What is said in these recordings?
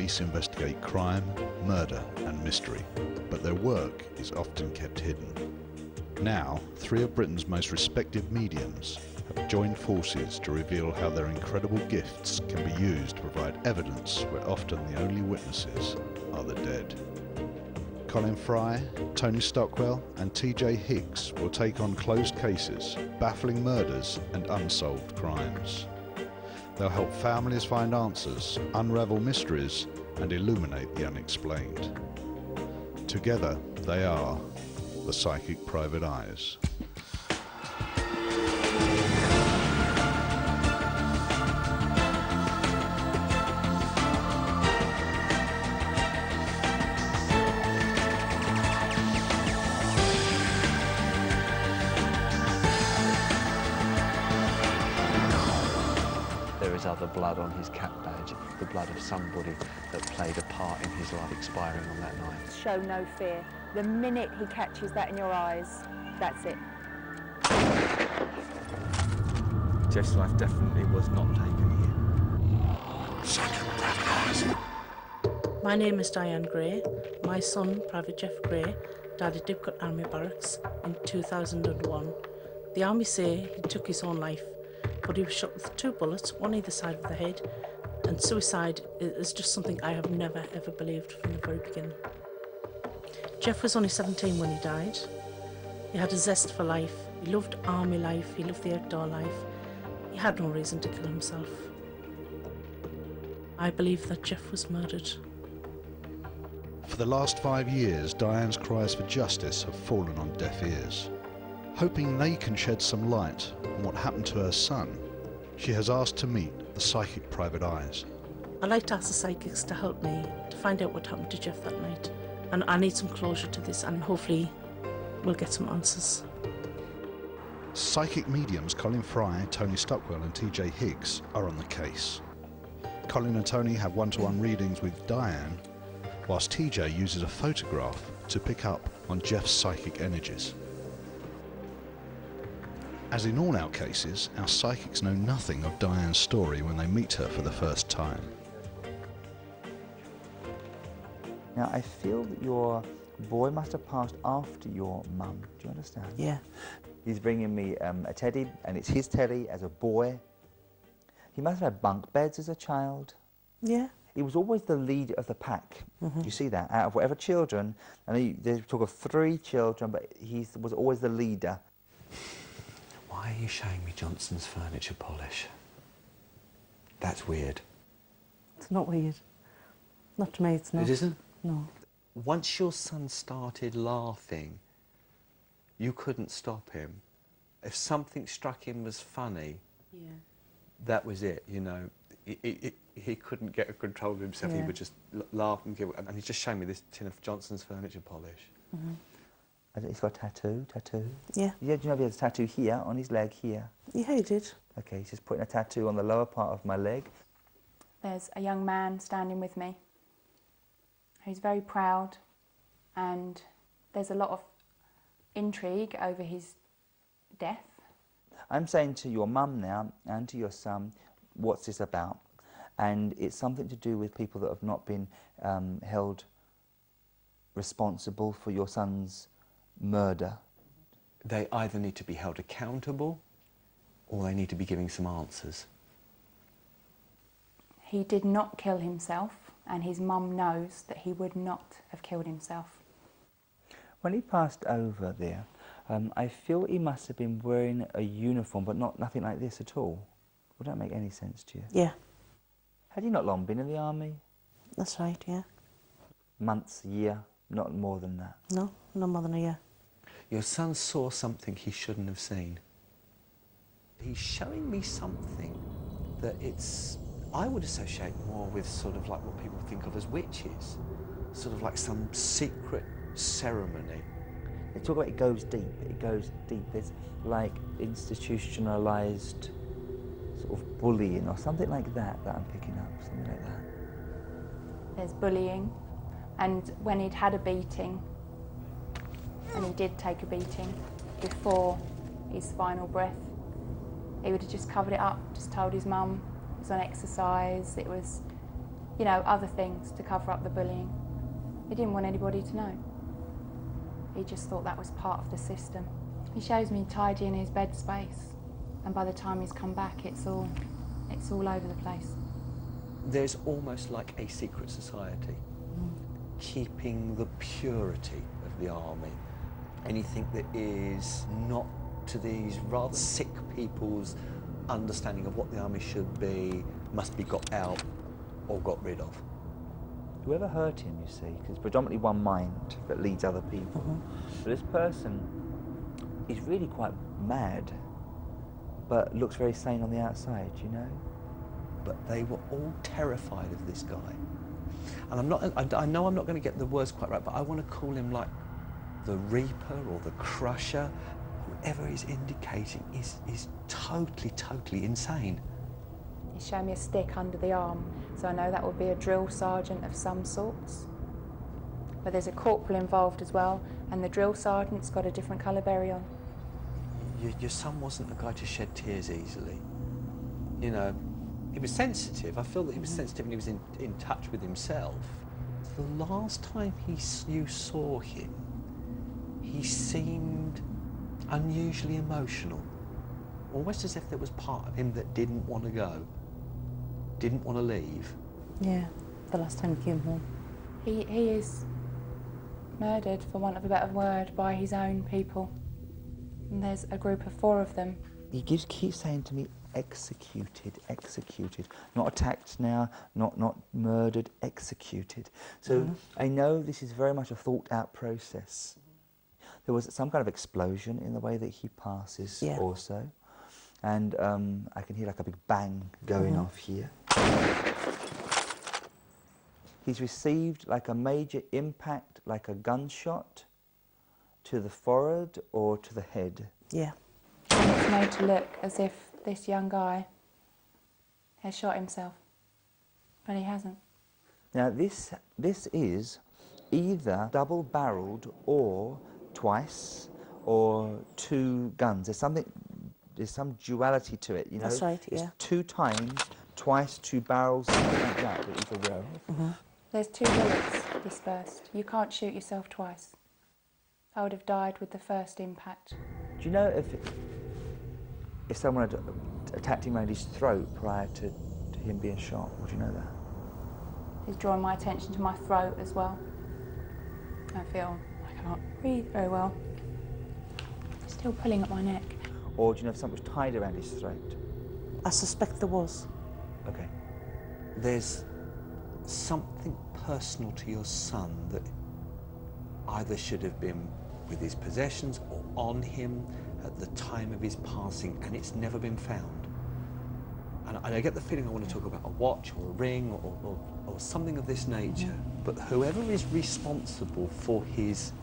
police investigate crime, murder and mystery, but their work is often kept hidden. Now, 3 of Britain's most respected mediums have joined forces to reveal how their incredible gifts can be used to provide evidence where often the only witnesses are the dead. Colin Fry, Tony Stockwell and TJ Higgs will take on closed cases, baffling murders and unsolved crimes. They'll help families find answers, unravel mysteries and illuminate the unexplained. Together they are the Psychic Private Eyes. There is other blood on his cap badge, the blood of somebody that played a part in his life expiring on that night. Show no fear. The minute he catches that in your eyes, that's it. Jeff's life definitely was not taken here. My name is Diane Gray. My son, Private Jeff Gray, died at Didcot Army Barracks in 2001. The army say he took his own life, but he was shot with 2 bullets, one either side of the head, and suicide is just something I have never ever believed from the very beginning. Jeff was only 17 when he died. He had a zest for life. He loved army life, he loved the outdoor life. He had no reason to kill himself. I believe that Jeff was murdered. For the last 5 years, Diane's cries for justice have fallen on deaf ears. Hoping they can shed some light on what happened to her son, she has asked to meet the Psychic Private Eyes. I'd like to ask the psychics to help me to find out what happened to Jeff that night. And I need some closure to this, and hopefully we'll get some answers. Psychic mediums Colin Fry, Tony Stockwell and TJ Higgs are on the case. Colin and Tony have one-to-one readings with Diane, whilst TJ uses a photograph to pick up on Jeff's psychic energies. As in all our cases, our psychics know nothing of Diane's story when they meet her for the first time. Now, I feel that your boy must have passed after your mum. Do you understand? Yeah. He's bringing me a teddy, and it's his teddy as a boy. He must have had bunk beds as a child. Yeah. He was always the leader of the pack. You see that? Out of whatever children, and they talk of 3 children, but he was always the leader. Why are you showing me Johnson's furniture polish? That's weird. It's not weird. Not to me, it's not. It isn't? No. Once your son started laughing, you couldn't stop him. If something struck him as funny, that was it, you know. He couldn't get control of himself. He would just laugh and giggle. And he's just showing me this tin of Johnson's furniture polish. He's got a tattoo. Yeah. Yeah, do you know he has a tattoo here, on his leg here? Yeah, he did. Okay, he's just putting a tattoo on the lower part of my leg. There's a young man standing with me who's very proud, and there's a lot of intrigue over his death. I'm saying to your mum now, and to your son, what's this about? And it's something to do with people that have not been held responsible for your son's murder. They either need to be held accountable, or they need to be giving some answers. He did not kill himself, and his mum knows that he would not have killed himself. When he passed over there, I feel he must have been wearing a uniform, but nothing like this at all. Would that make any sense to you? Yeah. Had he not long been in the army? That's right, yeah. Months, a year, not more than that? No, no more than a year. Your son saw something he shouldn't have seen. He's showing me something that I would associate more with sort of like what people think of as witches. Sort of like some secret ceremony. They talk about it goes deep. There's like institutionalised sort of bullying or something like that I'm picking up, something like that. There's bullying, and when he'd had a beating, and he did take a beating before his final breath, he would have just covered it up, just told his mum it was on exercise, it was you know, other things to cover up the bullying. He didn't want anybody to know. He just thought that was part of the system. He shows me tidying his bed space, and by the time he's come back, it's all over the place. There's almost like a secret society, keeping the purity of the army. Anything that is not to these rather sick people's understanding of what the army should be must be got out or got rid of. Whoever hurt him, you see, because it's predominantly one mind that leads other people. But this person is really quite mad, but looks very sane on the outside, you know? But they were all terrified of this guy. And I know I'm not going to get the words quite right, but I want to call him like the Reaper or the Crusher. Whoever he's indicating is totally insane. He showed me a stick under the arm, so I know that would be a drill sergeant of some sorts. But there's a corporal involved as well, and the drill sergeant's got a different colour berry on. Your son wasn't a guy to shed tears easily. You know, he was sensitive. I feel that he was sensitive and he was in touch with himself. The last time you saw him, he seemed unusually emotional. Almost as if there was part of him that didn't want to go, didn't want to leave. Yeah, the last time he came home. He is murdered, for want of a better word, by his own people. And there's a group of 4 of them. He keeps saying to me, executed, executed. Not attacked now, not murdered, executed. So I know this is very much a thought-out process. There was some kind of explosion in the way that he passes also. And I can hear like a big bang going off here. He's received like a major impact, like a gunshot, to the forehead or to the head. Yeah. And it's made to look as if this young guy has shot himself, but he hasn't. Now this is either double-barreled or twice or 2 guns. There's some duality to it, you know. That's right, it's yeah. 2 times, twice, 2 barrels, something like that he's aware of. There's 2 bullets dispersed. You can't shoot yourself twice. I would have died with the first impact. Do you know if someone had attacked him around his throat prior to him being shot? Would you know that? He's drawn my attention to my throat as well. I feel I can't breathe very well. He's still pulling at my neck. Or do you know if something was tied around his throat? I suspect there was. Okay. There's something personal to your son that either should have been with his possessions or on him at the time of his passing, and it's never been found. And I get the feeling I want to talk about a watch or a ring or something of this nature, but whoever is responsible for his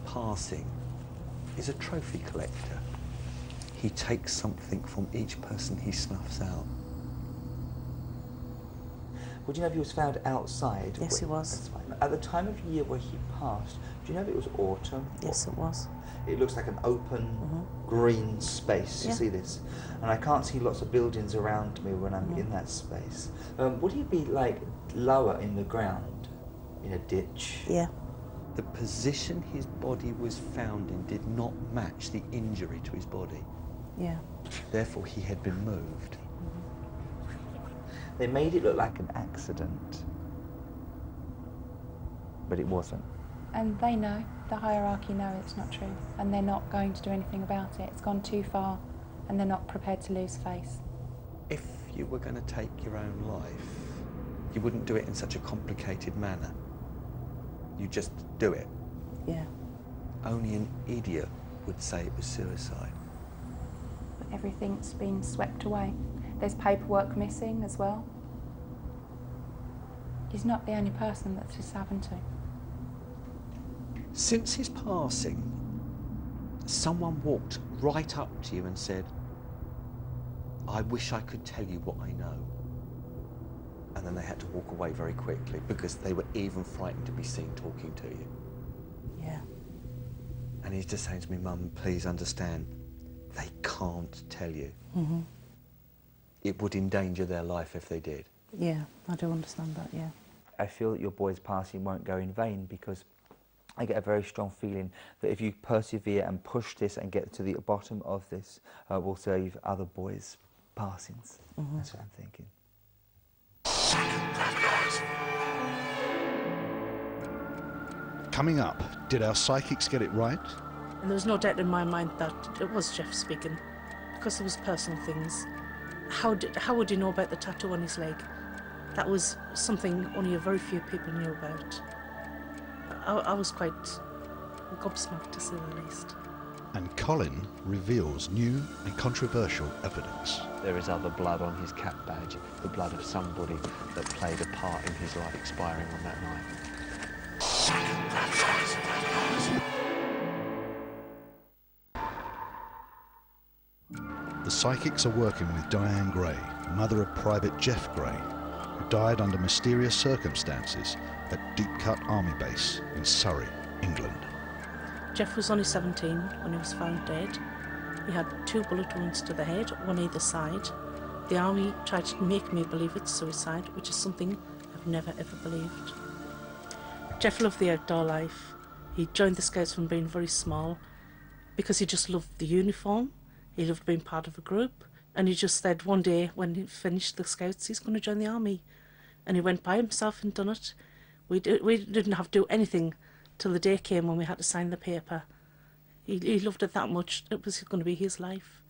passing is a trophy collector. He takes something from each person he snuffs out. Would you know if he was found outside? Yes, he was. That's fine. At the time of year where he passed, do you know if it was autumn? Yes, it was. It looks like an open green space. You see this? And I can't see lots of buildings around me when I'm in that space. Would he be like lower in the ground, in a ditch? Yeah. The position his body was found in did not match the injury to his body. Yeah. Therefore, he had been moved. They made it look like an accident, but it wasn't. And they know, the hierarchy know it's not true, and they're not going to do anything about it. It's gone too far, and they're not prepared to lose face. If you were going to take your own life, you wouldn't do it in such a complicated manner. You just do it. Yeah. Only an idiot would say it was suicide. But everything's been swept away. There's paperwork missing as well. He's not the only person that this happened to. Since his passing, someone walked right up to you and said, "I wish I could tell you what I know." And then they had to walk away very quickly because they were even frightened to be seen talking to you. Yeah. And he's just saying to me, "Mum, please understand, they can't tell you." It would endanger their life if they did. Yeah, I do understand that, yeah. I feel that your boy's passing won't go in vain, because I get a very strong feeling that if you persevere and push this and get to the bottom of this, will save other boys' passings. That's what I'm thinking. Coming up, did our psychics get it right? And there was no doubt in my mind that it was Jeff speaking, because there was personal things. How would he know about the tattoo on his leg? That was something only a very few people knew about. I was quite gobsmacked, to say the least. And Colin reveals new and controversial evidence. There is other blood on his cap badge, the blood of somebody that played a part in his life expiring on that night. The psychics are working with Diane Gray, mother of Private Jeff Gray, who died under mysterious circumstances at Deep Cut Army Base in Surrey, England. Jeff was only 17 when he was found dead. He had 2 bullet wounds to the head, one either side. The army tried to make me believe it's suicide, which is something I've never ever believed. Jeff loved the outdoor life. He joined the Scouts from being very small because he just loved the uniform. He loved being part of a group, and he just said one day when he finished the Scouts he's going to join the army, and he went by himself and done it. We didn't have to do anything till the day came when we had to sign the paper. He loved it that much. It was going to be his life.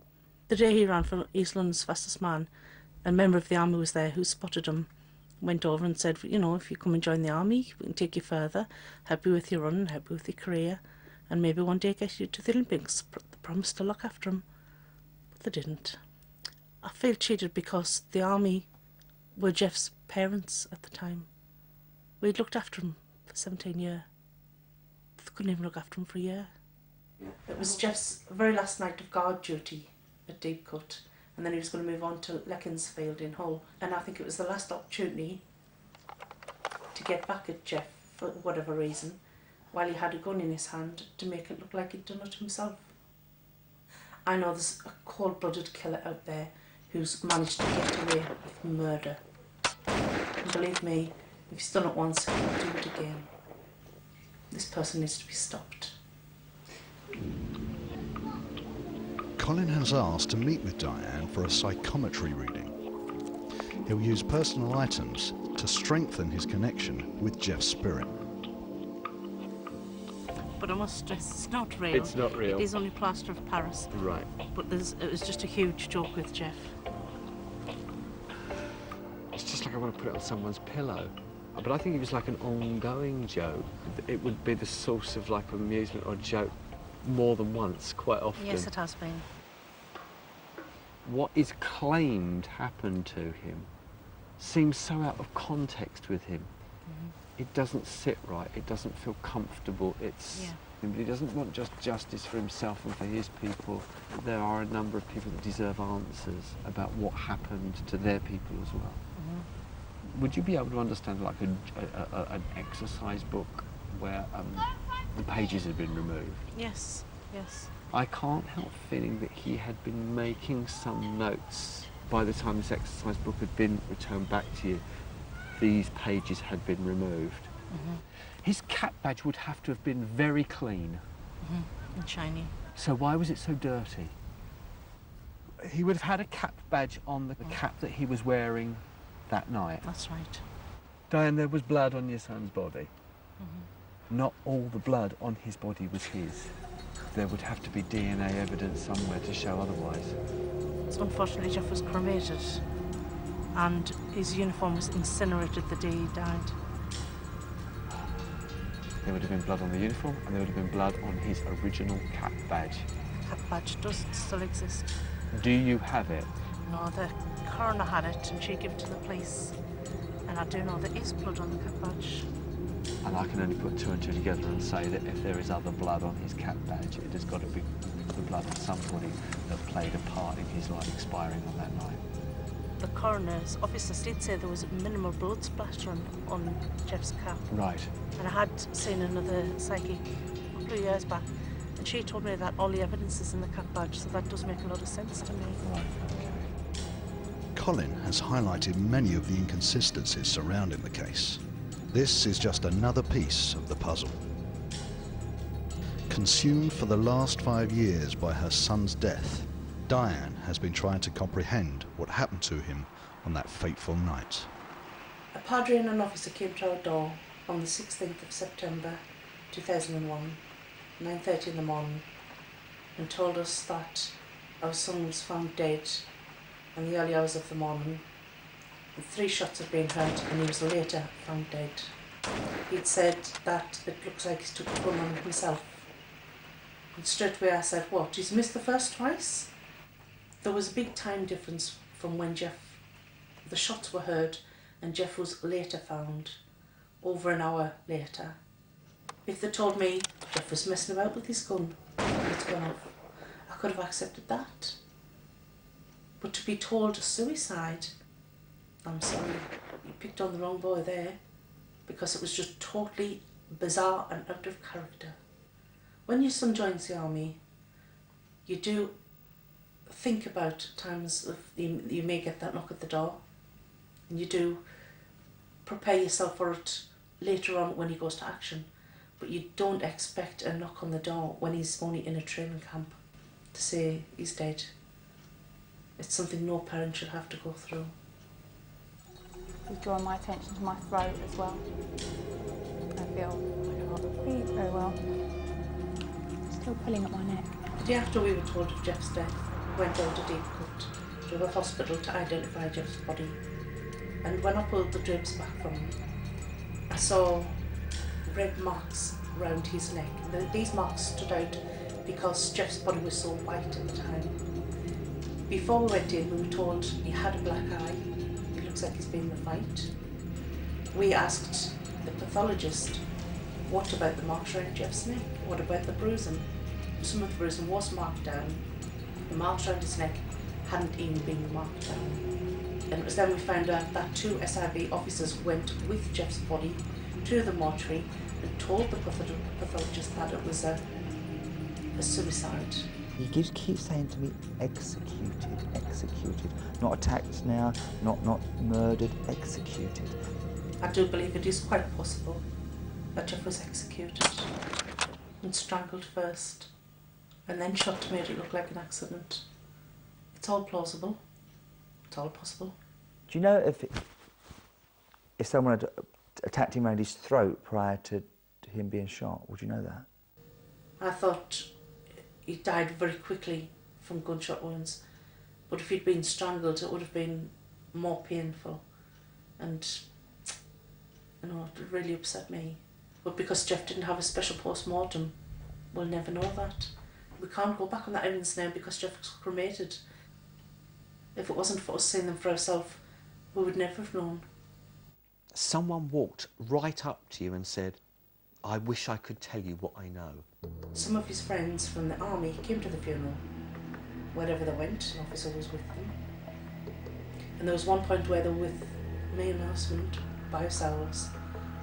The day he ran for East London's fastest man, a member of the army was there who spotted him, went over and said, you know, if you come and join the army, we can take you further, help you with your run, help you with your career, and maybe one day get you to the Olympics. They promised to look after him, but they didn't. I feel cheated because the army were Jeff's parents at the time. We'd looked after him for 17 years. They couldn't even look after him for a year. It was Jeff's very last night of guard duty at Deep Cut, and then he was going to move on to Leckensfield in Hull. And I think it was the last opportunity to get back at Jeff for whatever reason, while he had a gun in his hand, to make it look like he'd done it himself. I know there's a cold-blooded killer out there who's managed to get away with murder. And believe me, if he's done it once, he'll do it again. This person needs to be stopped. Colin has asked to meet with Diane for a psychometry reading. He'll use personal items to strengthen his connection with Jeff's spirit. But I must stress, it's not real. It's not real. It is only plaster of Paris. Right. But it was just a huge joke with Jeff. It's just like I want to put it on someone's pillow. But I think it was like an ongoing joke. It would be the source of like amusement or joke more than once, quite often. Yes, it has been. What is claimed happened to him seems so out of context with him. It doesn't sit right, it doesn't feel comfortable, he doesn't want just justice for himself and for his people. There are a number of people that deserve answers about what happened to their people as well. Would you be able to understand like an exercise book where the pages had been removed? Yes, yes. I can't help feeling that he had been making some notes by the time this exercise book had been returned back to you. These pages had been removed. His cap badge would have to have been very clean. And shiny. So why was it so dirty? He would have had a cap badge on the cap that he was wearing that night. That's right. Diane, there was blood on your son's body. Not all the blood on his body was his. There would have to be DNA evidence somewhere to show otherwise. So unfortunately, Jeff was cremated, and his uniform was incinerated the day he died. There would have been blood on the uniform, and there would have been blood on his original cap badge. The cap badge does still exist. Do you have it? No, the coroner had it, and she gave it to the police. And I do know there is blood on the cap badge. And I can only put 2 and 2 together and say that if there is other blood on his cap badge, it has got to be the blood of somebody that played a part in his life expiring on that night. The coroner's officers did say there was minimal blood splatter on Jeff's cap. Right. And I had seen another psychic a couple of years back, and she told me that all the evidence is in the cap badge, so that does make a lot of sense to me. Right, okay. Colin has highlighted many of the inconsistencies surrounding the case. This is just another piece of the puzzle. Consumed for the last 5 years by her son's death, Diane has been trying to comprehend what happened to him on that fateful night. A padre and an officer came to our door on the 16th of September 2001, 9:30 in the morning, and told us that our son was found dead in the early hours of the morning. 3 shots had been heard and he was later found dead. He'd said that it looks like he took a gun on himself. And straight away I said, what, he's missed the first twice? There was a big time difference from when the shots were heard and Jeff was later found, over an hour later. If they told me Jeff was messing about with his gun and it's gone off, I could have accepted that. But to be told suicide, I'm sorry, you picked on the wrong boy there, because it was just totally bizarre and out of character. When your son joins the army, you do think about times of you may get that knock at the door, and you do prepare yourself for it later on when he goes to action, but you don't expect a knock on the door when he's only in a training camp to say he's dead. It's something no parent should have to go through. He's drawing my attention to my throat as well. I feel I can't breathe very well. Still pulling at my neck. The day after we were told of Jeff's death, we went down to Deepcut to the hospital to identify Jeff's body. And when I pulled the drapes back from him, I saw red marks around his neck. These marks stood out because Jeff's body was so white at the time. Before we went in, we were told he had a black eye. It looks like he's been in a fight. We asked the pathologist, what about the marks around Jeff's neck? What about the bruising? Some of the bruising was marked down. The marks around his neck hadn't even been marked down. And it was then we found out that 2 SIB officers went with Jeff's body to the mortuary and told the pathologist that it was a suicide. He keeps saying to me, executed, executed. Not attacked now, not murdered, executed. I do believe it is quite possible that Jeff was executed and strangled first and then shot to make it look like an accident. It's all plausible. It's all possible. Do you know if someone had attacked him around his throat prior to him being shot? Would you know that? I thought he died very quickly from gunshot wounds, but if he'd been strangled it would have been more painful, and you know, it really upset me. But because Jeff didn't have a special post-mortem, we'll never know that. We can't go back on that evidence now because Jeff was cremated. If it wasn't for us seeing them for ourselves, we would never have known. Someone walked right up to you and said, I wish I could tell you what I know. Some of his friends from the army came to the funeral. Wherever they went, an officer was with them. And there was one point where they were with me and my husband by ourselves,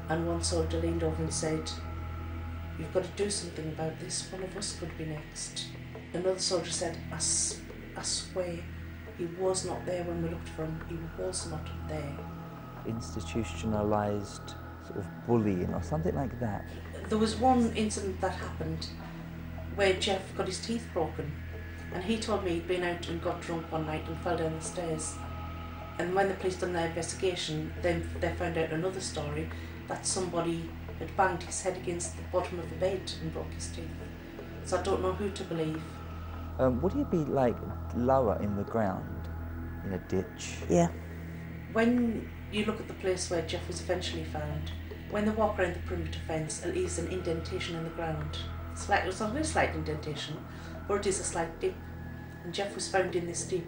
and one soldier leaned over and said, you've got to do something about this, one of us could be next. Another soldier said, I swear, he was not there when we looked for him, he was not there. Institutionalised sort of bullying or something like that. There was one incident that happened where Jeff got his teeth broken, and he told me he'd been out and got drunk one night and fell down the stairs. And when the police done their investigation, then they found out another story, that somebody had banged his head against the bottom of the bed and broke his teeth. So I don't know who to believe. Would he be like lower in the ground, in a ditch? Yeah. When you look at the place where Jeff was eventually found, when they walk around the perimeter fence, it leaves an indentation in the ground. It's not a very slight indentation, but it is a slight dip. And Jeff was found in this dip.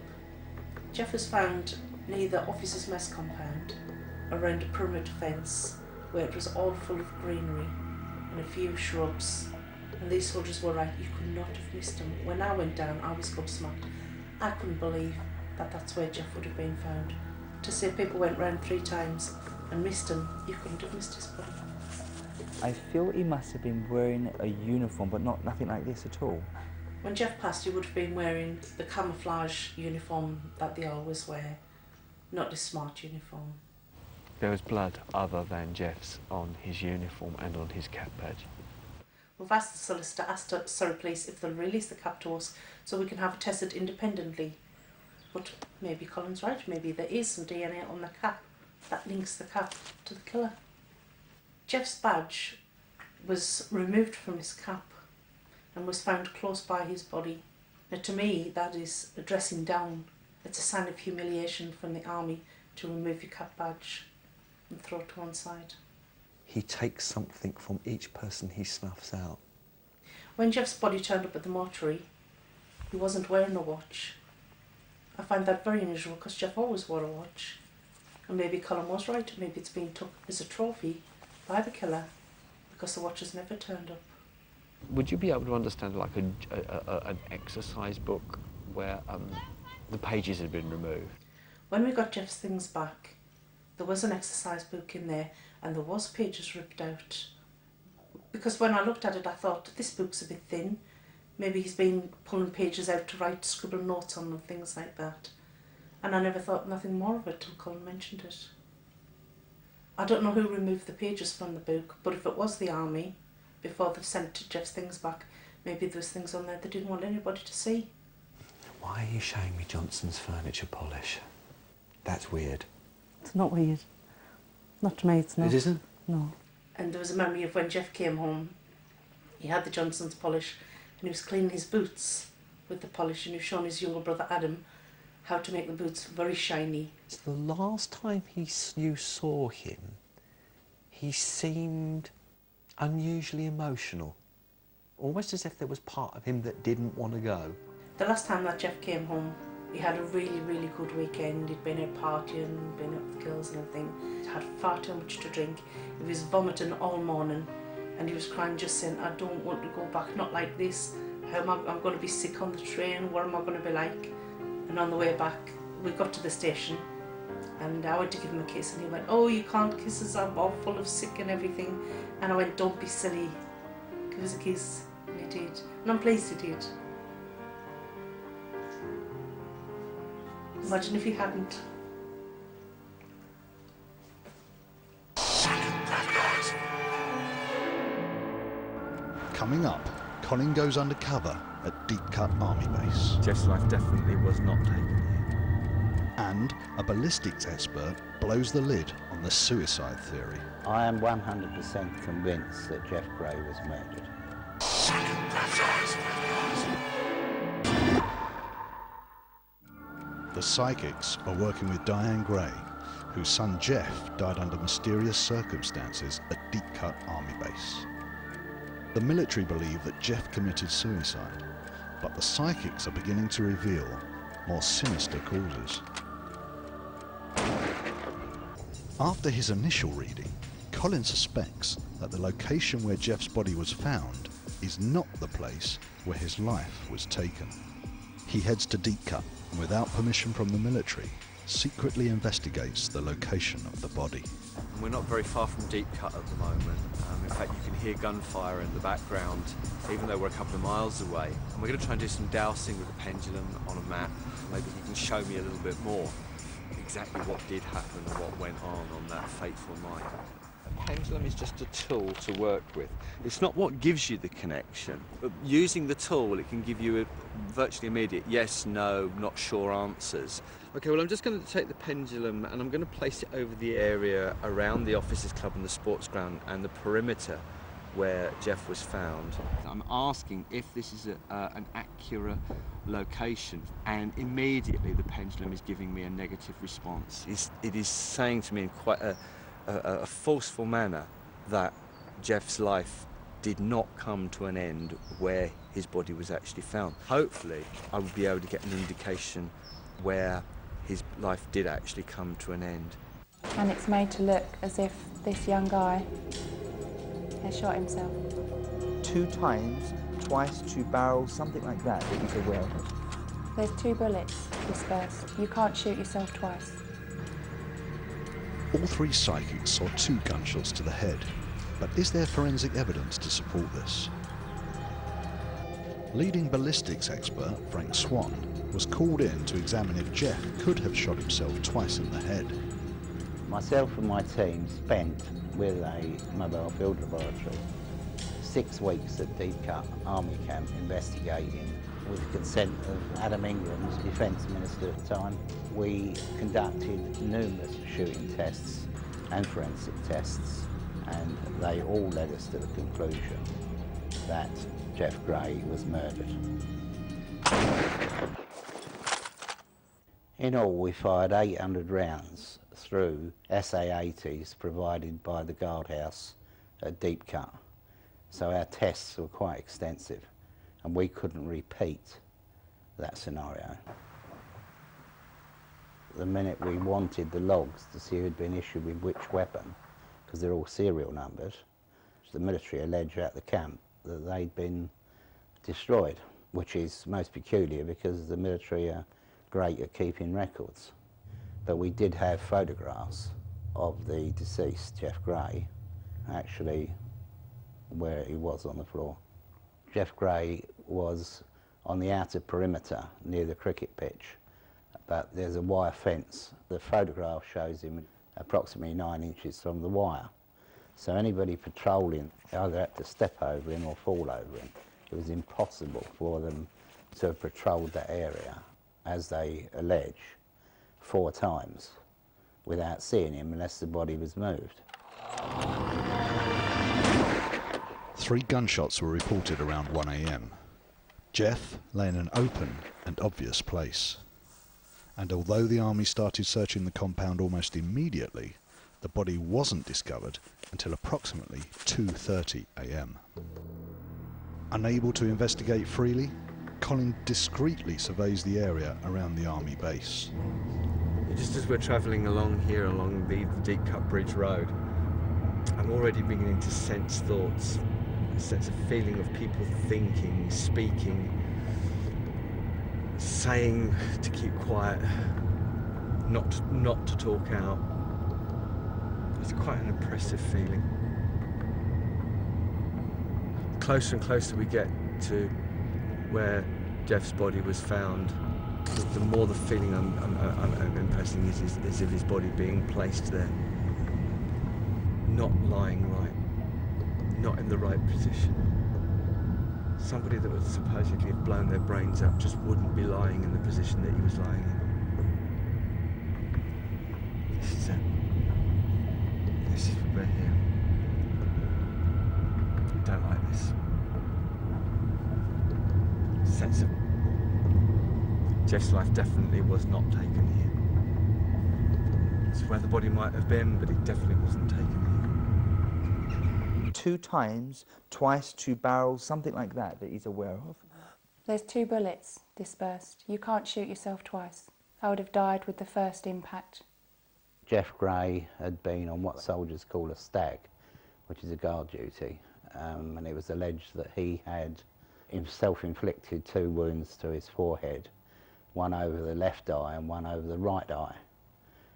Jeff was found near the officers' mess compound, around a perimeter fence, where it was all full of greenery and a few shrubs. And these soldiers were right, you could not have missed him. When I went down, I was gobsmacked. I couldn't believe that that's where Jeff would have been found. To say people went round 3 times and missed him, you couldn't have missed his body. I feel he must have been wearing a uniform, but nothing like this at all. When Jeff passed, he would have been wearing the camouflage uniform that they always wear, not the smart uniform. there was blood other than Jeff's on his uniform and on his cap badge. We've asked the solicitor, Surrey Police, if they'll release the cap to us so we can have it tested independently. But maybe Colin's right, maybe there is some DNA on the cap that links the cap to the killer. Jeff's badge was removed from his cap and was found close by his body. Now to me that is a dressing down. It's a sign of humiliation from the army to remove your cap badge and throw it to one side. He takes something from each person he snuffs out. When Jeff's body turned up at the mortuary, he wasn't wearing a watch. I find that very unusual because Jeff always wore a watch. And maybe Colin was right, maybe it's been took as a trophy by the killer because the watch has never turned up. Would you be able to understand like an exercise book where the pages had been removed? When we got Jeff's things back, there was an exercise book in there and there was pages ripped out. Because when I looked at it I thought, this book's a bit thin. Maybe he's been pulling pages out to write, scribble notes on and things like that. And I never thought nothing more of it till Colin mentioned it. I don't know who removed the pages from the book, but if it was the army, before they've sent Jeff's things back, maybe there was things on there they didn't want anybody to see. Why are you showing me Johnson's furniture polish? That's weird. It's not weird. Not to me, it's not. It isn't? No. And there was a memory of when Jeff came home, he had the Johnson's polish and he was cleaning his boots with the polish and he was showing his younger brother Adam how to make the boots very shiny. It's the last time you saw him, he seemed unusually emotional. Almost as if there was part of him that didn't want to go. The last time that Jeff came home, he had a really, really good weekend. He'd been out partying, been out with girls and everything. He'd had far too much to drink. He was vomiting all morning and he was crying, just saying, I don't want to go back, not like this. I'm going to be sick on the train, what am I going to be like? And on the way back, we got to the station and I went to give him a kiss and he went, oh, you can't kiss us, I'm all full of sick and everything. And I went, don't be silly, give us a kiss. And he did. And I'm pleased he did. Imagine if he hadn't. Coming up, Colin goes undercover at Deep Cut Army Base. Jeff's life definitely was not taken here. And a ballistics expert blows the lid on the suicide theory. I am 100% convinced that Jeff Gray was murdered. The psychics are working with Diane Gray, whose son Jeff died under mysterious circumstances at Deep Cut Army Base. The military believe that Jeff committed suicide, but the psychics are beginning to reveal more sinister causes. After his initial reading, Colin suspects that the location where Jeff's body was found is not the place where his life was taken. He heads to Deep Cut and, without permission from the military, secretly investigates the location of the body. We're not very far from Deep Cut at the moment. In fact, you can hear gunfire in the background, even though we're a couple of miles away. And we're going to try and do some dowsing with the pendulum on a map. Maybe you can show me a little bit more exactly what did happen and what went on that fateful night. A pendulum is just a tool to work with. It's not what gives you the connection, but using the tool, it can give you a virtually immediate yes, no, not sure answers. Okay, well, I'm just going to take the pendulum and I'm going to place it over the area around the officers' club and the sports ground and the perimeter where Jeff was found. I'm asking if this is an accurate location, and immediately the pendulum is giving me a negative response. It is saying to me in quite a forceful manner that Jeff's life did not come to an end where his body was actually found. Hopefully, I will be able to get an indication where his life did actually come to an end. And it's made to look as if this young guy has shot himself. 2 times, twice, 2 barrels, something like that he's aware of. There's 2 bullets dispersed. You can't shoot yourself twice. All 3 psychics saw 2 gunshots to the head, but is there forensic evidence to support this? Leading ballistics expert Frank Swan was called in to examine if Jeff could have shot himself twice in the head. Myself and my team spent with a mobile field laboratory 6 weeks at Deep Cut Army Camp investigating. With the consent of Adam Ingram's Defence Minister at the time, we conducted numerous shooting tests and forensic tests, and they all led us to the conclusion that Jeff Gray was murdered. In all, we fired 800 rounds through SA-80s provided by the guardhouse at Deep Cut. So our tests were quite extensive, and we couldn't repeat that scenario. The minute we wanted the logs to see who'd been issued with which weapon, because they're all serial numbered, the military alleged at the camp that they'd been destroyed, which is most peculiar because the military are great at keeping records. But we did have photographs of the deceased, Jeff Gray, actually where he was on the floor. Jeff Gray was on the outer perimeter near the cricket pitch, but there's a wire fence. The photograph shows him approximately 9 inches from the wire. So anybody patrolling either had to step over him or fall over him. It was impossible for them to have patrolled that area, as they allege, 4 times without seeing him unless the body was moved. 3 gunshots were reported around 1 a.m. Jeff lay in an open and obvious place. And although the army started searching the compound almost immediately, the body wasn't discovered until approximately 2:30 a.m. Unable to investigate freely, Colin discreetly surveys the area around the army base. Just as we're travelling along here, along the Deep Cut Bridge Road, I'm already beginning to sense thoughts, a sense of feeling of people thinking, speaking, saying to keep quiet, not to talk out. It's quite an oppressive feeling. The closer and closer we get to where Jeff's body was found, the more the feeling I'm impressing is of his body being placed there, not lying right, not in the right position. Somebody that would supposedly have blown their brains out just wouldn't be lying in the position that he was lying in. This is it. This is what we're here. I don't like this. Sense of Jeff's life definitely was not taken here. It's where the body might have been, but it definitely wasn't taken here. 2 times, twice, 2 barrels, something like that he's aware of. There's 2 bullets dispersed. You can't shoot yourself twice. I would have died with the first impact. Jeff Gray had been on what soldiers call a stag, which is a guard duty, and it was alleged that he had self-inflicted 2 wounds to his forehead, one over the left eye and one over the right eye,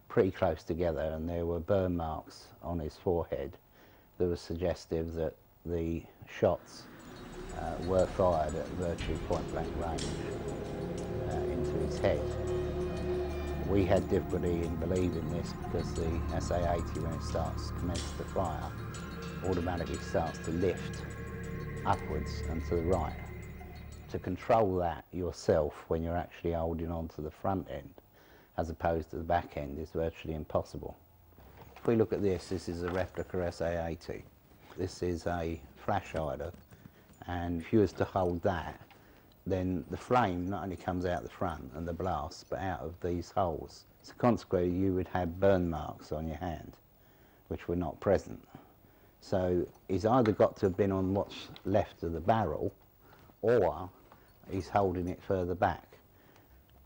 pretty close together, and there were burn marks on his forehead that was suggestive that the shots were fired at virtually point-blank range into his head. We had difficulty in believing this because the SA-80, when it commences to fire, automatically starts to lift upwards and to the right. To control that yourself when you're actually holding on to the front end as opposed to the back end is virtually impossible. If we look at this, this is a replica SA-80. This is a flash hider, and if you was to hold that, then the flame not only comes out the front and the blast, but out of these holes. So consequently, you would have burn marks on your hand, which were not present. So he's either got to have been on what's left of the barrel, or he's holding it further back.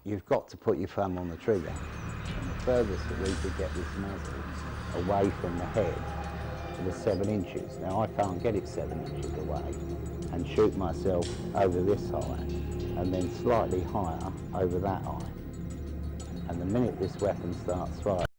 You've got to put your thumb on the trigger. And the furthest that we could get this muzzle away from the head was 7 inches. Now I can't get it 7 inches away and shoot myself over this eye and then slightly higher over that eye. And the minute this weapon starts firing,